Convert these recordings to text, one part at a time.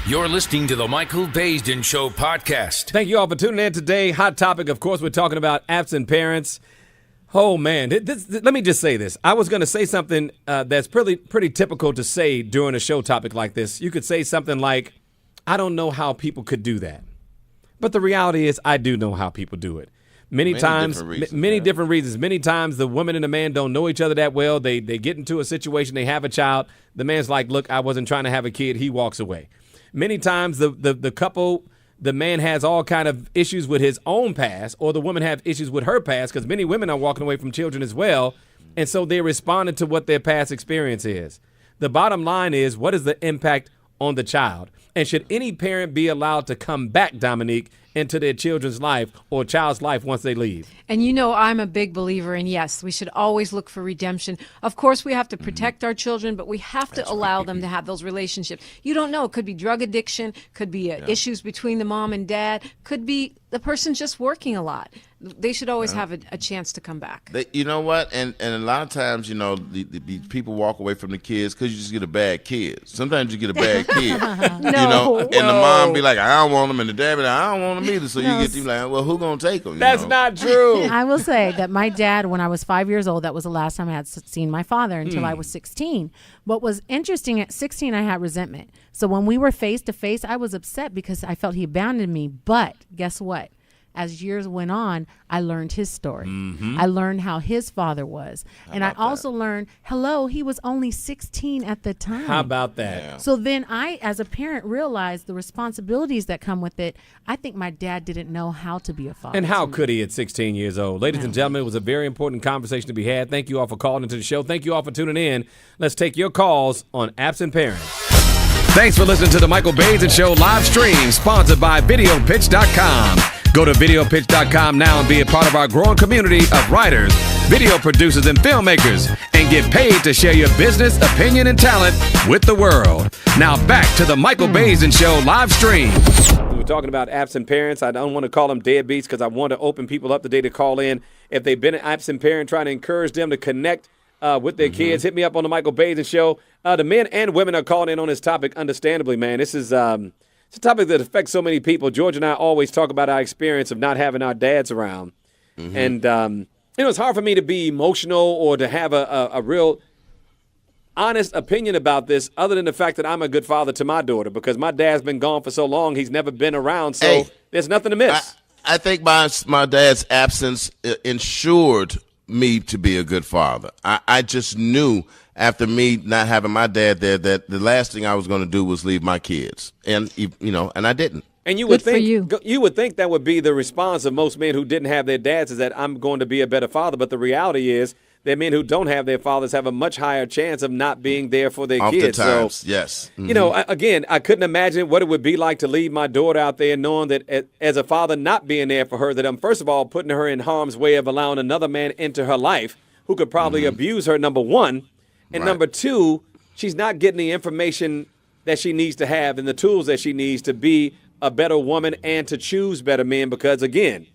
You're listening to the Michael Baisden Show podcast. Thank you all for tuning in today. Hot topic, of course, we're talking about absent parents. Oh, man. Let me just say this. I was going to say something that's pretty typical to say during a show topic like this. You could say something like, I don't know how people could do that. But the reality is I do know how people do it. Many times, different reasons. Many times the woman and the man don't know each other that well. They get into a situation, they have a child. The man's like, look, I wasn't trying to have a kid. He walks away. Many times the couple, the man has all kind of issues with his own past, or the woman have issues with her past, because many women are walking away from children as well, and so they're responding to what their past experience is. The bottom line is, what is the impact on the child? And should any parent be allowed to come back, Dominique, into their children's life or child's life once they leave? And you know, I'm a big believer in, yes, we should always look for redemption. Of course, we have to protect our children, but we have to allow them to have those relationships. You don't know. It could be drug addiction, could be issues between the mom and dad, could be the person just working a lot. They should always have a chance to come back. You know what? And a lot of times, you know, the people walk away from the kids because you just get a bad kid. Sometimes you get a bad kid. No. You know, and the mom be like, I don't want them, and the dad be like, I don't want them either. So you get like, well, who gonna take them? That's not true. I will say that my dad, when I was 5 years old, that was the last time I had seen my father until I was 16. What was interesting, at 16, I had resentment. So when we were face to face, I was upset because I felt he abandoned me. But guess what? As years went on, I learned his story. I learned how his father was. And I also learned, he was only 16 at the time. How about that? Yeah. So then I, as a parent, realized the responsibilities that come with it. I think my dad didn't know how to be a father. And how could he at 16 years old? Ladies and gentlemen, it was a very important conversation to be had. Thank you all for calling into the show. Thank you all for tuning in. Let's take your calls on absent parents. Thanks for listening to the Michael Baisden Show live stream, sponsored by VideoPitch.com. Go to VideoPitch.com now and be a part of our growing community of writers, video producers, and filmmakers, and get paid to share your business, opinion, and talent with the world. Now back to the Michael Baisden Show live stream. We're talking about absent parents. I don't want to call them deadbeats because I want to open people up today to call in. If they've been an absent parent, trying to encourage them to connect with their kids, hit me up on the Michael Baisden Show. The men and women are calling in on this topic, understandably, man. This is it's a topic that affects so many people. George and I always talk about our experience of not having our dads around. And, it's hard for me to be emotional or to have a real honest opinion about this, other than the fact that I'm a good father to my daughter, because my dad's been gone for so long, he's never been around, so there's nothing to miss. I think my dad's absence ensured me to be a good father. I just knew after me not having my dad there that the last thing I was going to do was leave my kids, and and I didn't. And you would think that would be the response of most men who didn't have their dads, is that I'm going to be a better father. But the reality is that men who don't have their fathers have a much higher chance of not being there for their kids. Oftentimes, so, yes. Again, I couldn't imagine what it would be like to leave my daughter out there knowing that as a father not being there for her, that I'm first of all putting her in harm's way of allowing another man into her life who could probably abuse her, number one. And number two, she's not getting the information that she needs to have and the tools that she needs to be a better woman and to choose better men, because, again,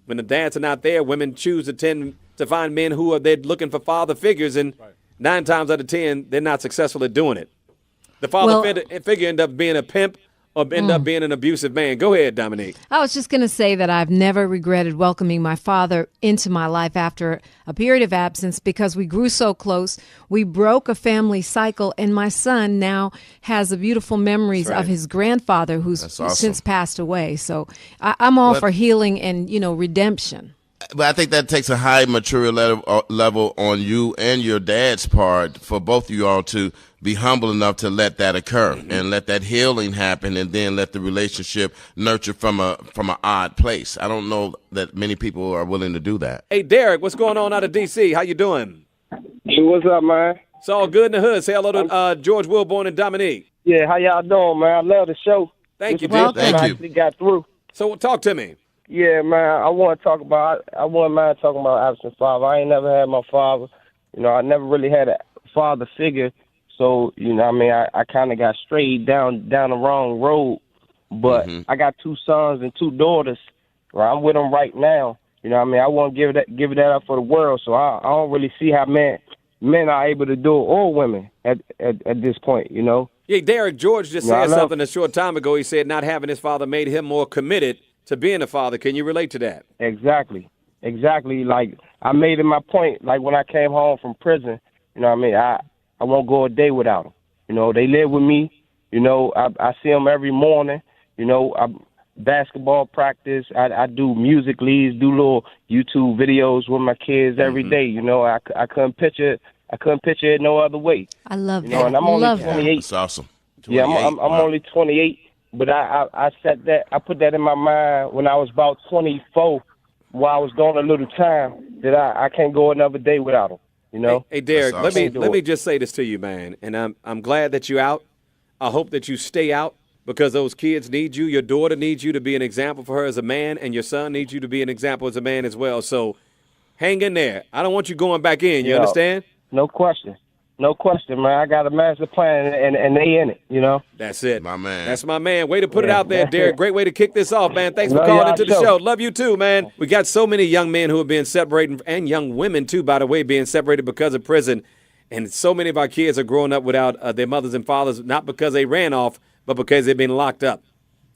when the dads are not there, women tend to find men who are there looking for father figures, and 9 times out of 10, they're not successful at doing it. The father figure end up being a pimp or end up being an abusive man. Go ahead, Dominique. I was just going to say that I've never regretted welcoming my father into my life after a period of absence, because we grew so close. We broke a family cycle, and my son now has the beautiful memories of his grandfather who's since passed away. So I'm all for healing and, redemption. But I think that takes a high maturity level on you and your dad's part for both of you all to be humble enough to let that occur and let that healing happen, and then let the relationship nurture from an odd place. I don't know that many people are willing to do that. Hey, Derek, what's going on out of D.C.? How you doing? Hey, what's up, man? It's all good in the hood. Say hello to George Wilborn and Dominique. Yeah, how y'all doing, man? I love the show. Thank you, Well, Jim. Thank I you. actually got through. So talk to me. Yeah, man, I wouldn't mind talking about absent father. I ain't never had my father. I never really had a father figure. So, I kind of got strayed down the wrong road. But I got 2 sons and 2 daughters. Right? I'm with them right now. I won't give that up for the world. So I don't really see how men are able to do it, or women at this point, Yeah, Derek, George just said something a short time ago. He said not having his father made him more committed to being a father. Can you relate to that? Exactly. Like, I made it my point, like, when I came home from prison, you know what I mean? I won't go a day without them. You know, they live with me. You know, I see them every morning. You know, basketball practice. I do music leads, do little YouTube videos with my kids every day. You know, I couldn't picture it no other way. I love you know, that. and I'm only 28. That. That's awesome. Yeah, I'm only 28, but I set that. I put that in my mind when I was about 24, while I was doing a little time, that I can't go another day without them. You know. Hey Derek, awesome. let me just say this to you, man, and I'm glad that you're out. I hope that you stay out because those kids need you. Your daughter needs you to be an example for her as a man, and your son needs you to be an example as a man as well. So hang in there. I don't want you going back in. You understand? No question. No question, man. I got a master plan, and they in it, you know? That's it. My man. That's my man. Way to put it out there, Derek. Great way to kick this off, man. Thanks for Love calling y'all into the too. show. Love you too, man. We got so many young men who are being separated, and young women too, by the way, being separated because of prison. And so many of our kids are growing up without their mothers and fathers, not because they ran off, but because they've been locked up.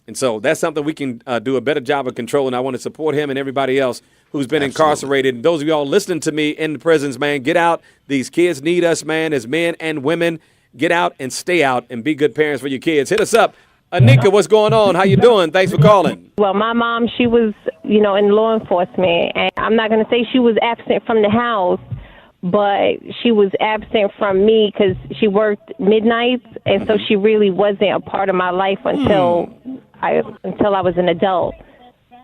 And so that's something we can do a better job of controlling. I want to support him and everybody else who's been incarcerated. And those of y'all listening to me in the prisons, man, get out. These kids need us, man, as men and women. Get out and stay out and be good parents for your kids. Hit us up. Anika, what's going on? How you doing? Thanks for calling. Well, my mom, she was, in law enforcement. And I'm not going to say she was absent from the house, but she was absent from me because she worked midnights. And so she really wasn't a part of my life until I was an adult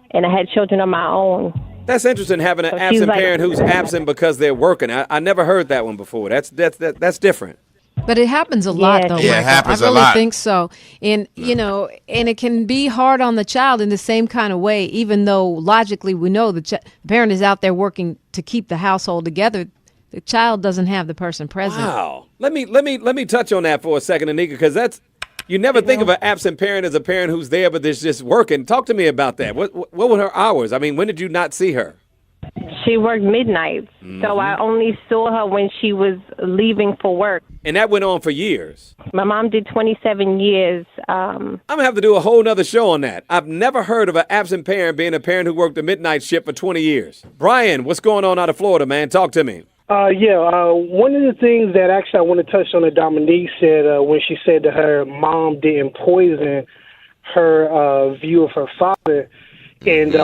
and I had children of my own. That's interesting, having an absent parent who's absent because they're working. I never heard that one before. That's different. But it happens a lot, though, Yeah, Michael. it happens I really a lot. think so. And, and it can be hard on the child in the same kind of way, even though logically we know the parent is out there working to keep the household together. The child doesn't have the person present. Wow. Let me touch on that for a second, Anika, because you never think of an absent parent as a parent who's there but is just working. Talk to me about that. What were her hours? I mean, when did you not see her? She worked midnights, so I only saw her when she was leaving for work. And that went on for years. My mom did 27 years. I'm going to have to do a whole nother show on that. I've never heard of an absent parent being a parent who worked a midnight shift for 20 years. Brian, what's going on out of Florida, man? Talk to me. One of the things that actually I want to touch on that Dominique said when she said that her mom didn't poison her view of her father. And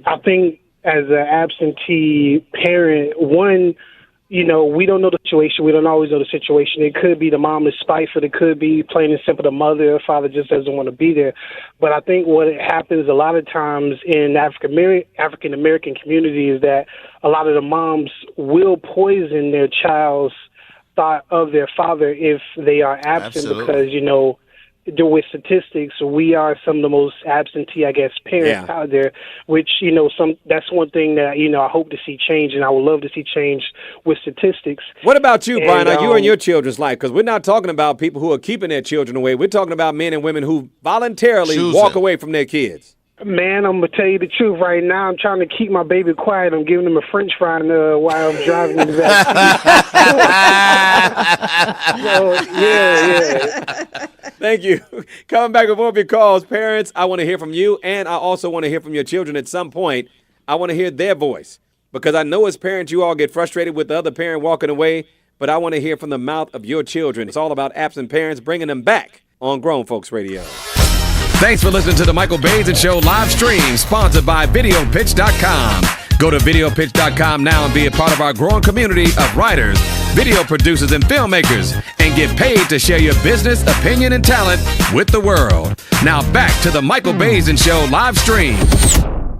I think as an absentee parent, we don't know the situation. We don't always know the situation. It could be the mom is spiteful. It could be plain and simple the mother or father just doesn't want to be there. But I think what happens a lot of times in African American community is that a lot of the moms will poison their child's thought of their father if they are absent. Absolutely. Because, with statistics, we are some of the most absentee, I guess, parents out there, which, that's one thing that, I hope to see change, and I would love to see change with statistics. What about you, Brian? Are you in your children's life? Because we're not talking about people who are keeping their children away. We're talking about men and women who voluntarily walk away from their kids. Man, I'm going to tell you the truth right now. I'm trying to keep my baby quiet. I'm giving him a French fry while I'm driving in the back. Yeah. Thank you. Coming back with more of your calls. Parents, I want to hear from you, and I also want to hear from your children at some point. I want to hear their voice because I know as parents you all get frustrated with the other parent walking away, but I want to hear from the mouth of your children. It's all about absent parents, bringing them back on Grown Folks Radio. Thanks for listening to the Michael Baisden Show live stream, sponsored by VideoPitch.com. Go to VideoPitch.com now and be a part of our growing community of writers, video producers, and filmmakers, and get paid to share your business, opinion, and talent with the world. Now back to the Michael Baisden Show live stream.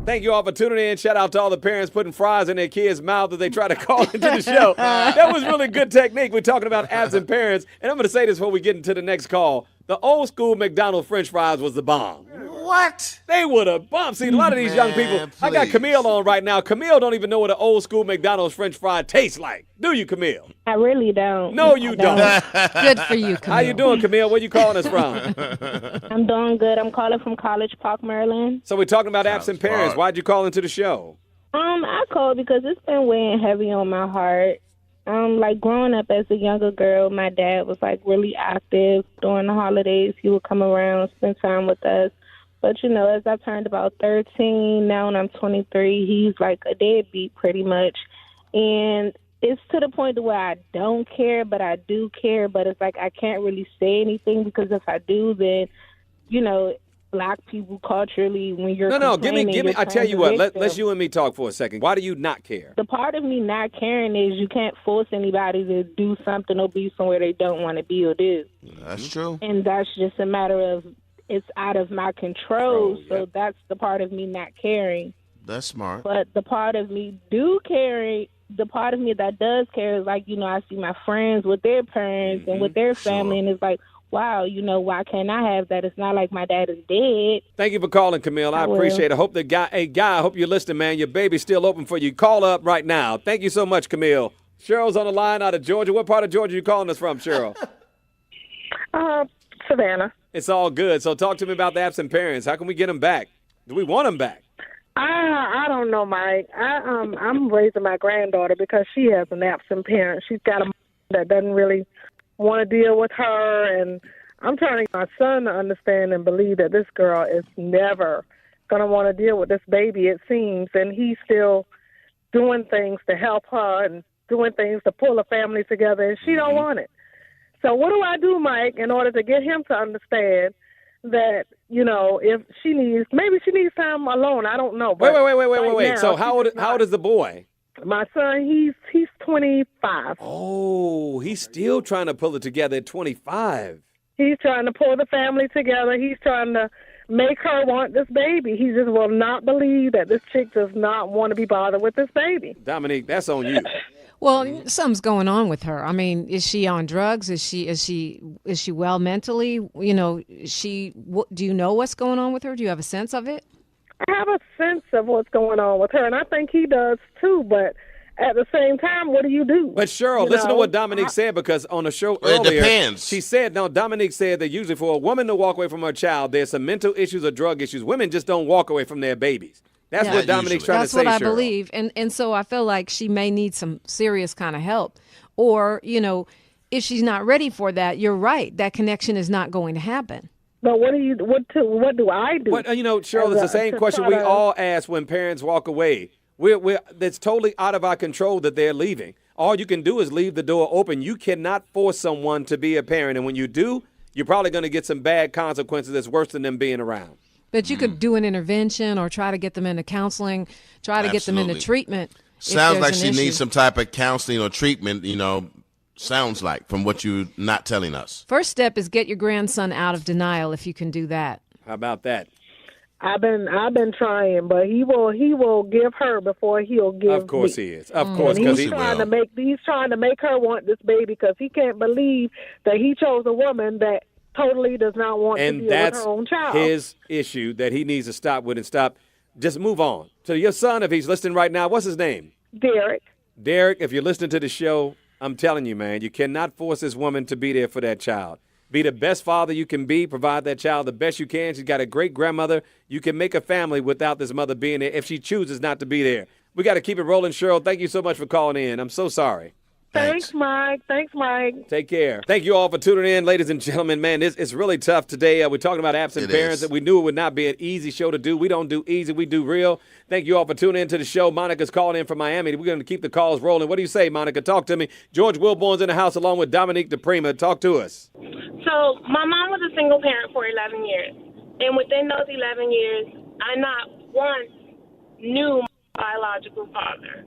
Thank you all for tuning in. Shout out to all the parents putting fries in their kids' mouth as they try to call into the show. That was really good technique. We're talking about absent parents. And I'm going to say this before we get into the next call. The old school McDonald's French fries was the bomb. What? They were the bomb. See, a lot of these young people. I got Camille on right now. Camille don't even know what an old school McDonald's French fry tastes like. Do you, Camille? I really don't. No, you don't. Good for you, Camille. How you doing, Camille? Where you calling us from? I'm doing good. I'm calling from College Park, Maryland. So we're talking about absent Park. parents. Why'd you call into the show? I called because it's been weighing heavy on my heart. Like growing up as a younger girl, my dad was like really active during the holidays. He would come around, spend time with us. But you know, as I turned about 13, now when I'm 23, he's like a deadbeat pretty much. And it's to the point to where I don't care, but I do care. But it's like I can't really say anything because if I do, then, you know, black people culturally, when you're give me. I tell you what, let's you and me talk for a second. Why do you not care? The part of me not caring is you can't force anybody to do something or be somewhere they don't want to be or do. That's true. And that's just a matter of it's out of my control. So that's the part of me not caring. That's smart. But the part of me the part of me that does care is like, you know, I see my friends with their parents and with their family, and it's like, wow, you know, why can't I have that? It's not like my dad is dead. Thank you for calling, Camille. I appreciate it. I hope I hope you're listening, man. Your baby's still open for you. Call up right now. Thank you so much, Camille. Cheryl's on the line out of Georgia. What part of Georgia are you calling us from, Cheryl? Savannah. It's all good. So talk to me about the absent parents. How can we get them back? Do we want them back? I don't know, Mike. I'm raising my granddaughter because she has an absent parent. She's got a mom that doesn't really want to deal with her, and I'm trying to get my son to understand and believe that this girl is never going to want to deal with this baby, it seems, and he's still doing things to help her and doing things to pull a family together, and she don't want it. So what do I do, Mike, in order to get him to understand that, you know, if maybe she needs time alone. I don't know. But Wait. So how old is the boy? My son, he's 25. Oh, he's still trying to pull it together at 25. He's trying to pull the family together. He's trying to make her want this baby. He just will not believe that this chick does not want to be bothered with this baby. Dominique, that's on you. Well, something's going on with her. I mean, is she on drugs? Is she well mentally? You know, do you know what's going on with her? Do you have a sense of it? I have a sense of what's going on with her, and I think he does too, but at the same time, what do you do? But Cheryl, listen to what Dominique said, because on the show earlier, it depends. She said, Dominique said that usually for a woman to walk away from her child, there's some mental issues or drug issues. Women just don't walk away from their babies. That's what Dominique's trying to say, Cheryl. That's what I believe. And so I feel like she may need some serious kind of help. Or, you know, if she's not ready for that, you're right. That connection is not going to happen. But what do I do? But, you know, Cheryl, it's the same question we all ask when parents walk away. That's totally out of our control that they're leaving. All you can do is leave the door open. You cannot force someone to be a parent. And when you do, you're probably going to get some bad consequences that's worse than them being around. But you could do an intervention or try to get them into counseling, try to get them into treatment. Sounds like she needs some type of counseling or treatment, you know, sounds like, from what you're not telling us. First step is get your grandson out of denial if you can do that. How about that? I've been trying, but he will give her before he'll give me. Of course he is. Of course, because he's trying to make her want this baby because he can't believe that he chose a woman that totally does not want to be with her own child. And that's his issue that he needs to stop with and stop. Just move on. So your son, if he's listening right now, what's his name? Derek. Derek, if you're listening to the show, I'm telling you, man, you cannot force this woman to be there for that child. Be the best father you can be. Provide that child the best you can. She's got a great grandmother. You can make a family without this mother being there if she chooses not to be there. We got to keep it rolling, Cheryl. Thank you so much for calling in. I'm so sorry. Thanks, Mike. Take care. Thank you all for tuning in, ladies and gentlemen. Man, it's really tough today. We're talking about absent parents. That we knew it would not be an easy show to do. We don't do easy. We do real. Thank you all for tuning in to the show. Monica's calling in from Miami. We're going to keep the calls rolling. What do you say, Monica? Talk to me. George Wilborn's in the house along with Dominique DePrima. Talk to us. So my mom was a single parent for 11 years. And within those 11 years, I not once knew my biological father.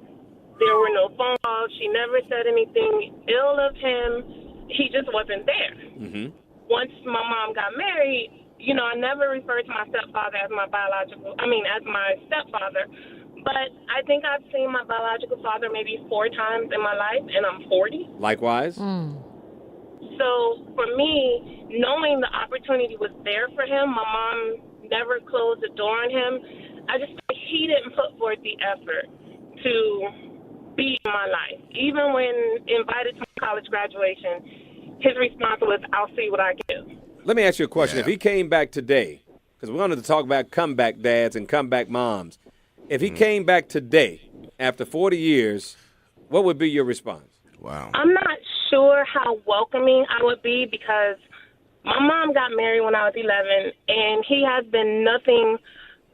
There were no phone calls. She never said anything ill of him. He just wasn't there. Mm-hmm. Once my mom got married, you know, I never referred to my stepfather as my as my stepfather. But I think I've seen my biological father maybe 4 times in my life, and I'm 40. Likewise. So for me, knowing the opportunity was there for him, my mom never closed the door on him. I just think he didn't put forth the effort to be in my life. Even when invited to my college graduation, his response was, I'll see what I can do. Let me ask you a question. If he came back today, because we wanted to talk about comeback dads and comeback moms, if he came back today after 40 years, what would be your response? Wow. I'm not sure how welcoming I would be because my mom got married when I was 11, and he has been nothing.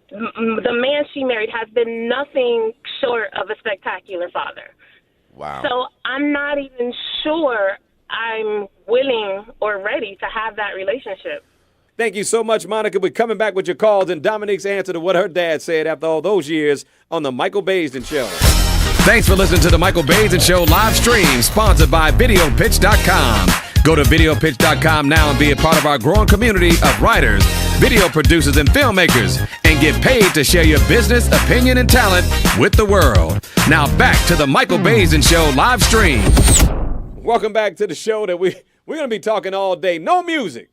The man she married has been nothing short of a spectacular father. Wow. So I'm not even sure I'm willing or ready to have that relationship. Thank you so much, Monica. We're coming back with your calls and Dominique's answer to what her dad said after all those years on the Michael Baisden Show. Thanks for listening to the Michael Baisden Show live stream, sponsored by videopitch.com. Go to videopitch.com now and be a part of our growing community of writers, video producers, and filmmakers, and get paid to share your business, opinion, and talent with the world. Now back to the Michael Baisden Show live stream. Welcome back to the show that we're going to be talking all day. No music.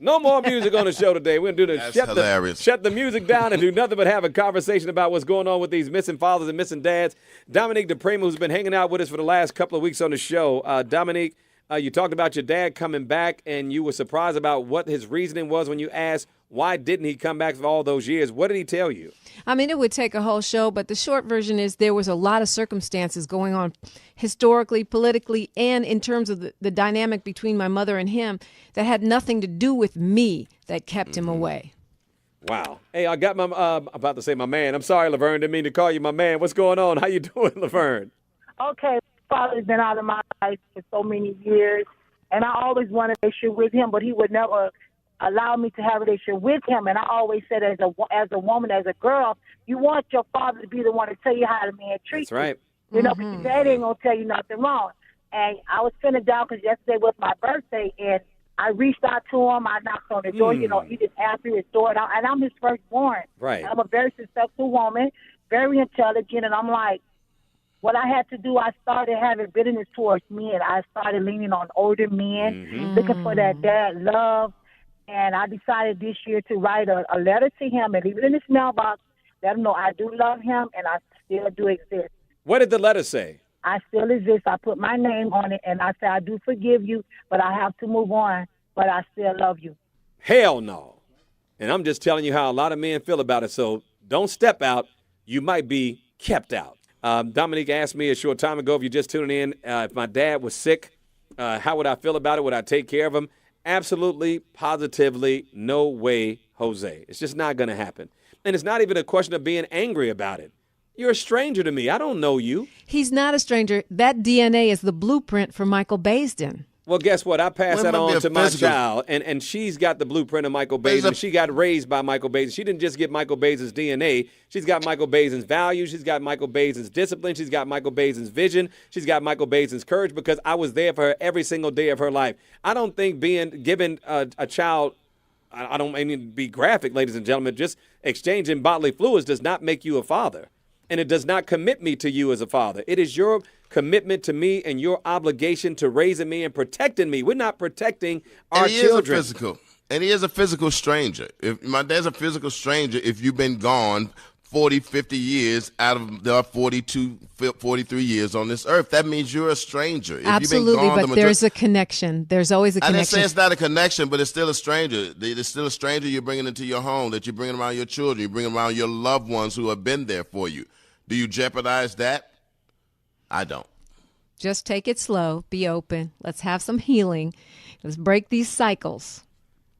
No more music on the show today. We're going to do the shut the music down and do nothing but have a conversation about what's going on with these missing fathers and missing dads. Dominique DePrima, who's been hanging out with us for the last couple of weeks on the show. Dominique, you talked about your dad coming back, and you were surprised about what his reasoning was when you asked, why didn't he come back for all those years? What did he tell you? I mean, it would take a whole show, but the short version is there was a lot of circumstances going on historically, politically, and in terms of the dynamic between my mother and him that had nothing to do with me that kept him away. Wow. Hey, I got my, about to say my man. I'm sorry, Laverne, didn't mean to call you my man. What's going on? How you doing, Laverne? Okay, father's been out of my life for so many years, and I always wanted a relationship with him, but he would never allow me to have a relationship with him. And I always said, as a woman, as a girl, you want your father to be the one to tell you how the man treats you. That's right. You know, but your dad ain't going to tell you nothing wrong. And I was feeling down because yesterday was my birthday, and I reached out to him. I knocked on the door. You know, he just asked me his door, and I'm his firstborn. Right. I'm a very successful woman, very intelligent, and I'm like, what I had to do, I started having bitterness towards men. I started leaning on older men, looking for that dad love. And I decided this year to write a letter to him and leave it in his mailbox. Let him know I do love him and I still do exist. What did the letter say? I still exist. I put my name on it, and I say I do forgive you, but I have to move on, but I still love you. Hell no. And I'm just telling you how a lot of men feel about it. So don't step out. You might be kept out. Dominique asked me a short time ago, if you're just tuning in, if my dad was sick, how would I feel about it? Would I take care of him? Absolutely, positively, no way, Jose. It's just not going to happen. And it's not even a question of being angry about it. You're a stranger to me. I don't know you. He's not a stranger. That DNA is the blueprint for Michael Baisden. Well, guess what? I passed that on to my child, and she's got the blueprint of Michael Baisden. She got raised by Michael Baisden. She didn't just get Michael Baisden's DNA. She's got Michael Baisden's values. She's got Michael Baisden's discipline. She's got Michael Baisden's vision. She's got Michael Baisden's courage because I was there for her every single day of her life. I don't think given a child, I don't mean to be graphic, ladies and gentlemen, just exchanging bodily fluids does not make you a father. And it does not commit me to you as a father. It is your commitment to me and your obligation to raising me and protecting me. We're not protecting our children. And he is a physical stranger. If my dad's a physical stranger, if you've been gone 40, 50 years out of the 42, 43 years on this earth, that means you're a stranger. If absolutely, you've been gone, but there's a connection. There's always a connection. I didn't say it's not a connection, but it's still a stranger. It's still a stranger you're bringing into your home, that you're bringing around your children, you're bringing around your loved ones who have been there for you. Do you jeopardize that? I don't. Just take it slow. Be open. Let's have some healing. Let's break these cycles.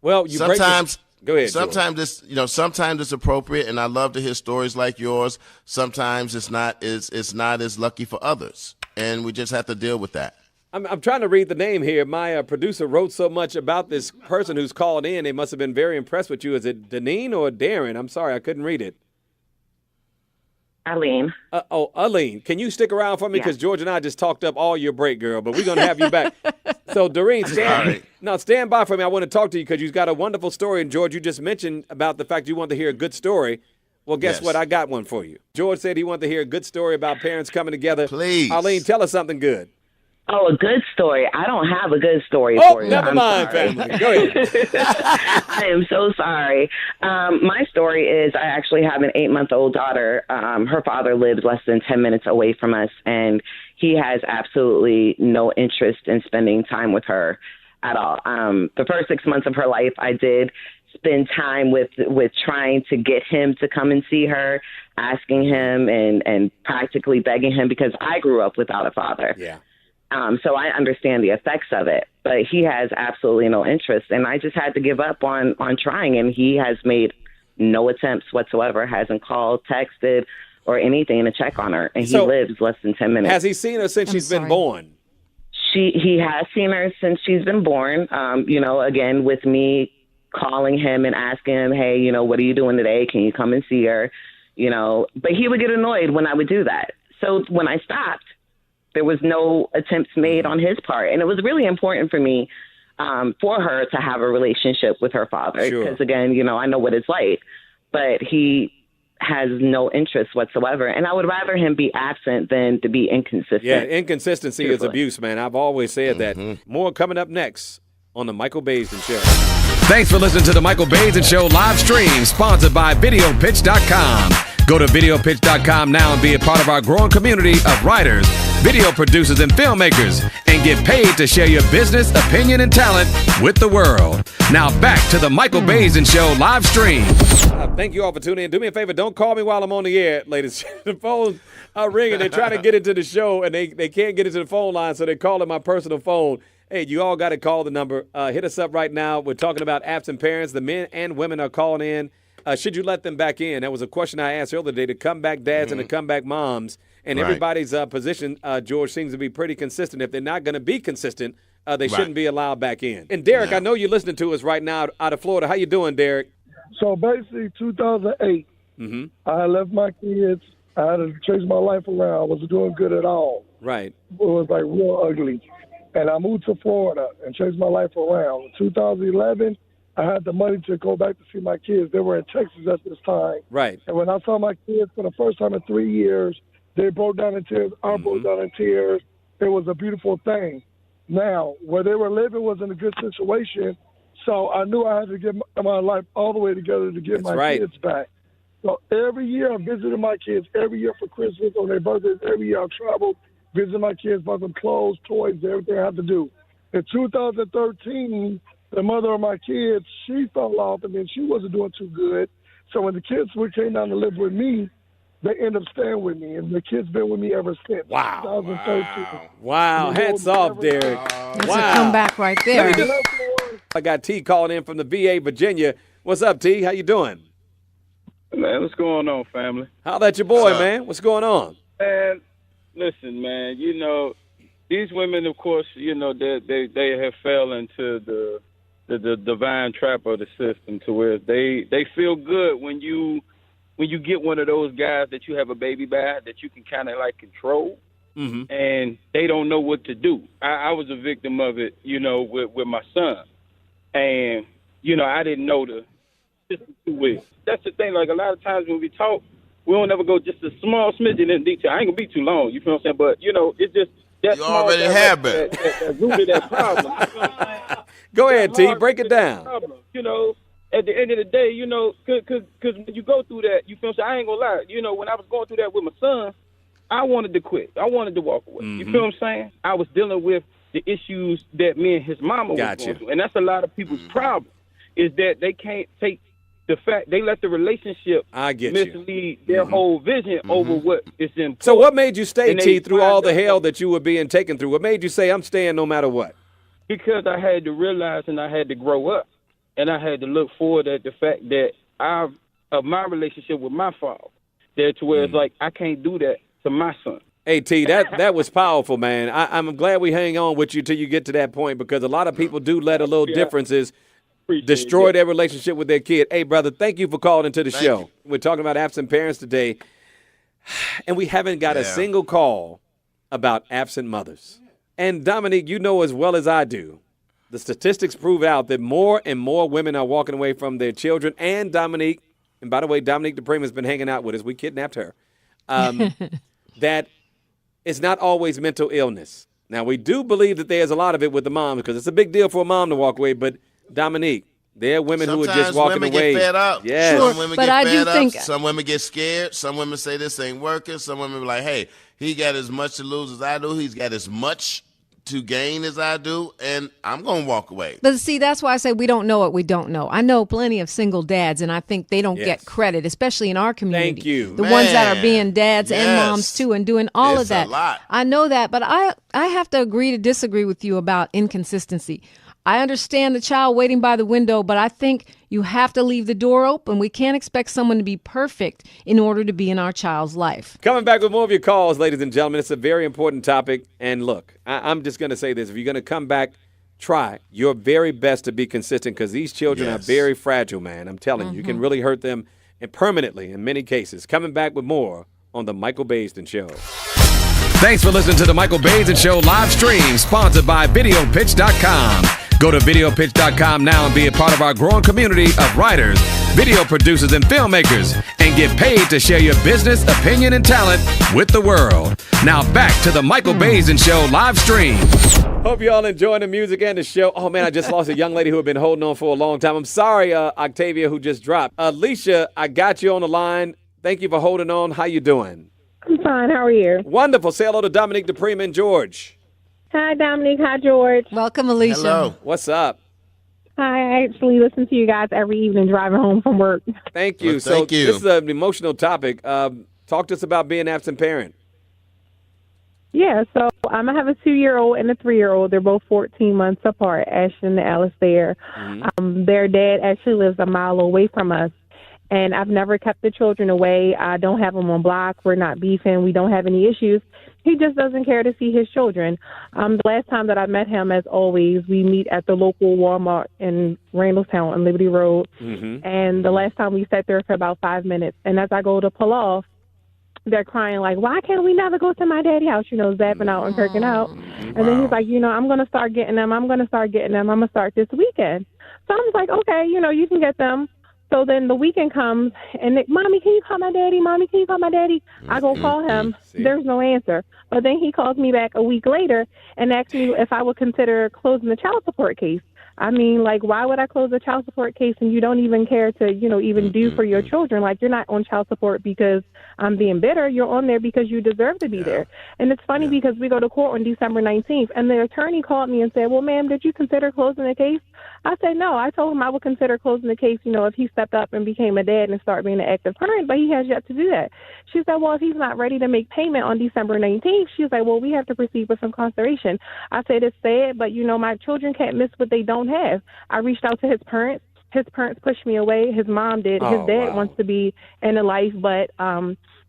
Well, go ahead. Sometimes it's appropriate, and I love to hear stories like yours. Sometimes it's not as lucky for others, and we just have to deal with that. I'm trying to read the name here. My producer wrote so much about this person who's called in. They must have been very impressed with you. Is it Deneen or Darren? I'm sorry, I couldn't read it. Aline. Aline. Can you stick around for me? Because George and I just talked up all your break, girl, but we're going to have you back. So, Doreen, stand by for me. I want to talk to you because you've got a wonderful story. And, George, you just mentioned about the fact you want to hear a good story. Well, guess what? I got one for you. George said he wanted to hear a good story about parents coming together. Please. Arlene, tell us something good. Oh, a good story. I don't have a good story for you. Never mind, family. Go ahead. I am so sorry. My story is I actually have an 8-month-old daughter. Her father lives less than 10 minutes away from us, and he has absolutely no interest in spending time with her at all. The first 6 months of her life, I did spend time with trying to get him to come and see her, asking him and practically begging him because I grew up without a father. Yeah. So I understand the effects of it, but he has absolutely no interest. And I just had to give up on trying. And he has made no attempts whatsoever, hasn't called, texted, or anything to check on her. And he lives less than 10 minutes. Has he seen her since she's been born? He has seen her since she's been born. Again, with me calling him and asking him, hey, what are you doing today? Can you come and see her? But he would get annoyed when I would do that. So when I stopped, there was no attempts made on his part. And it was really important for me, for her to have a relationship with her father. Because, again, I know what it's like. But he has no interest whatsoever. And I would rather him be absent than to be inconsistent. Yeah, inconsistency is abuse, man. I've always said that. More coming up next on the Michael Baisden Show. Thanks for listening to the Michael Baisden Show live stream, sponsored by videopitch.com. Go to videopitch.com now and be a part of our growing community of writers, video producers, and filmmakers, and get paid to share your business, opinion, and talent with the world. Now back to the Michael Baisden Show live stream. Thank you all for tuning in. Do me a favor, don't call me while I'm on the air, ladies. The phones are ringing. They're trying to get into the show, and they can't get into the phone line, so they're calling my personal phone. Hey, you all got to call the number. Hit us up right now. We're talking about absent parents. The men and women are calling in. Should you let them back in? That was a question I asked earlier today. The comeback dads and the comeback moms. And everybody's position, George, seems to be pretty consistent. If they're not going to be consistent, they shouldn't be allowed back in. And Derek, I know you're listening to us right now out of Florida. How you doing, Derek? So basically, 2008, I left my kids. I had to change my life around. I wasn't doing good at all. Right. It was like real ugly. And I moved to Florida and changed my life around. In 2011, I had the money to go back to see my kids. They were in Texas at this time. Right. And when I saw my kids for the first time in 3 years, they broke down in tears. I broke down in tears. It was a beautiful thing. Now, where they were living wasn't a good situation, so I knew I had to get my life all the way together to get my kids back. So every year I visited my kids. Every year for Christmas, on their birthdays, every year I traveled, visited my kids, bought them clothes, toys, everything I had to do. In 2013, the mother of my kids, she fell off, and then she wasn't doing too good. So when the kids came down to live with me, they ended up staying with me, and the kids been with me ever since. Wow. 2013. Wow. Hats off, Derek. That's a comeback right there. I got T calling in from the VA, Virginia. What's up, T? How you doing? Man, what's going on, family? How about your boy, man? What's going on? Man, listen, man, these women, of course, they have fell into the divine trap of the system, to where they feel good when you get one of those guys that you have a baby by, that you can kind of like control, and they don't know what to do. I was a victim of it, with my son, and I didn't know the system too well. That's the thing. Like, a lot of times when we talk, we don't ever go just a small smidgen in detail. I ain't gonna be too long. You feel what I'm saying? But it's just that you already have it. That root of that problem. You know what I'm saying? Go ahead, T. Break it down. At the end of the day, because when you go through that, you feel what I'm saying? I ain't gonna lie. When I was going through that with my son, I wanted to quit. I wanted to walk away. You feel what I'm saying? I was dealing with the issues that me and his mama was going through, and that's a lot of people's problem. Is that they can't take the fact they let the relationship mislead their whole vision over what is important. So what made you stay, T, through all the hell that you were being taken through? What made you say, I'm staying no matter what? Because I had to realize and I had to grow up, and I had to look forward at the fact that of my relationship with my father, that to where it's like I can't do that to my son. Hey, T, that was powerful, man. I'm glad we hang on with you till you get to that point, because a lot of people do let a little differences destroy their relationship with their kid. Hey, brother, thank you for calling into the show. We're talking about absent parents today, and we haven't got a single call about absent mothers. And Dominique, you know as well as I do, the statistics prove out that more and more women are walking away from their children. And Dominique, and by the way, Dominique DePrima has been hanging out with us. We kidnapped her. That it's not always mental illness. Now, we do believe that there's a lot of it with the mom, because it's a big deal for a mom to walk away. But Dominique, there are women who are just walking women away. Get fed up. Yes. Some women but get I fed do up. think Some women get scared. Some women say this ain't working. Some women be like, hey, he got as much to lose as I do. He's got as much to gain as I do, and I'm going to walk away. But see, that's why I say we don't know what we don't know. I know plenty of single dads, and I think they don't get credit, especially in our community. Thank you. The ones that are being dads and moms, too, and doing all of that. It's a lot. I know that, but I have to agree to disagree with you about inconsistency. I understand the child waiting by the window, but I think you have to leave the door open. We can't expect someone to be perfect in order to be in our child's life. Coming back with more of your calls, ladies and gentlemen. It's a very important topic. And look, I'm just going to say this. If you're going to come back, try your very best to be consistent, because these children are very fragile, man. I'm telling you, you can really hurt them, and permanently in many cases. Coming back with more on The Michael Baisden Show. Thanks for listening to The Michael Baisden Show live stream, sponsored by videopitch.com. Go to videopitch.com now and be a part of our growing community of writers, video producers, and filmmakers, and get paid to share your business, opinion, and talent with the world. Now back to The Michael Baisden Show live stream. Hope you all enjoying the music and the show. Oh, man, I just lost a young lady who had been holding on for a long time. I'm sorry, Octavia, who just dropped. Alicia, I got you on the line. Thank you for holding on. How you doing? I'm fine. How are you? Wonderful. Say hello to Dominique Dupree and George. Hi, Dominique. Hi, George. Welcome, Alicia. Hello. What's up? Hi, I actually listen to you guys every evening driving home from work. Thank you. Well, thank you. This is an emotional topic. Talk to us about being an absent parent. Yeah, so I have a 2-year-old and a 3-year-old. They're both 14 months apart, Ashton and Alice there. Their dad actually lives a mile away from us, and I've never kept the children away. I don't have them on block. We're not beefing. We don't have any issues. He just doesn't care to see his children. The last time that I met him, as always, we meet at the local Walmart in Randallstown on Liberty Road. And the last time we sat there for about 5 minutes. And as I go to pull off, they're crying like, why can't we never go to my daddy's house, zapping out and kirking out. And then he's like, I'm going to start getting them. I'm going to start this weekend. So I was like, okay, you can get them. So then the weekend comes, and Mommy, can you call my daddy? Mommy, can you call my daddy? I go call him. There's no answer. But then he calls me back a week later and asks me if I would consider closing the child support case. I mean, why would I close a child support case and you don't even care to, even do for your children? You're not on child support because I'm being bitter. You're on there because you deserve to be there. And it's funny because we go to court on December 19th, and the attorney called me and said, well, ma'am, did you consider closing the case? I said, no. I told him I would consider closing the case, if he stepped up and became a dad and started being an active parent, but he has yet to do that. She said, well, if he's not ready to make payment on December 19th, she's like, well, we have to proceed with some consideration. I said, it's sad, but, my children can't miss what they don't have. I reached out to his parents. His parents pushed me away. His mom did. His dad wants to be in a life, but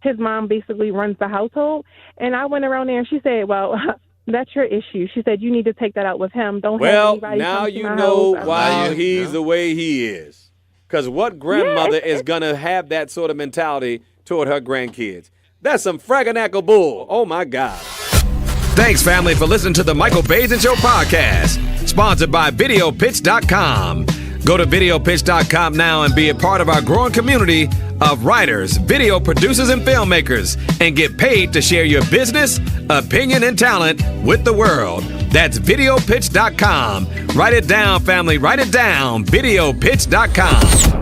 his mom basically runs the household. And I went around there and she said, well, that's your issue. She said, you need to take that out with him. Don't have anybody now come to you my know house. why he's the way he is. Because what grandmother is going to have that sort of mentality toward her grandkids? That's some fraganackle bull. Oh, my God. Thanks, family, for listening to the Michael Baisden Show podcast, sponsored by videopitch.com. Go to videopitch.com now and be a part of our growing community of writers, video producers, and filmmakers, and get paid to share your business, opinion, and talent with the world. That's videopitch.com. Write it down, family. Write it down. Videopitch.com.